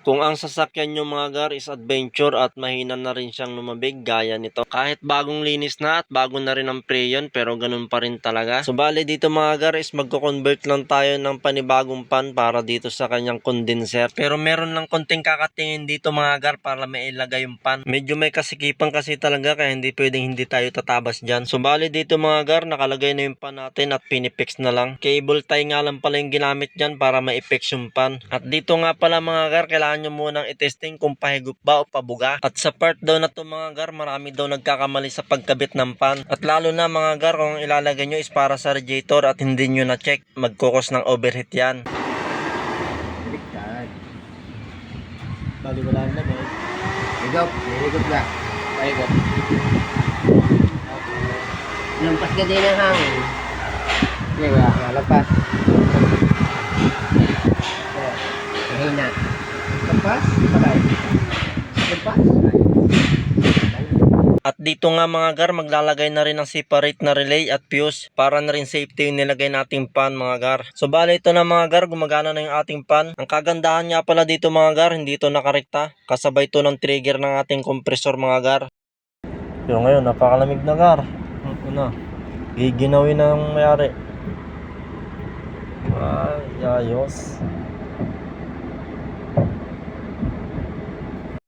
Kung ang sasakyan nyo mga gar is adventure at mahina na rin siyang lumabig gaya nito. Kahit bagong linis na at bago na rin ang preyon pero ganun pa rin talaga. So bali dito mga gar is magko-convert lang tayo ng panibagong pan para dito sa kanyang condenser. Pero meron lang konting kakatingin dito mga gar para mailagay yung pan. Medyo may kasikipan kasi talaga kaya hindi pwedeng hindi tayo tatabas dyan. So bali dito mga gar nakalagay na yung pan natin at pinipix na lang. Cable tie nga lang pala yung ginamit dyan para ma-fix yung pan. At dito nga pala mga gar kailangan nyo munang itesting kung pahigop ba o pabuga. At sa part daw na to mga gar, marami daw nagkakamali sa pagkabit ng pan. At lalo na mga gar, kung ilalagay nyo is para sa radiator at hindi nyo na-check, magkukos ng overheat yan. Baliktad. Bali wala na eh. Higop. Higop lang. Pahigop. Lampas ka din ang hangin. Hindi ba? Lampas. Mahina. Lampas? Patay. Lampas? At dito nga mga gar, maglalagay na rin ng separate na relay at fuse para na rin safety yung nilagay nating pan mga gar. So bali ito na mga gar, gumagana na yung ating pan. Ang kagandahan nga pala dito mga gar, hindi ito nakarekta. Kasabay ito ng trigger ng ating kompresor mga gar. Pero ngayon, napakalamig na gar. Ito na. Giginawin na ang mayari. Ay, ayos.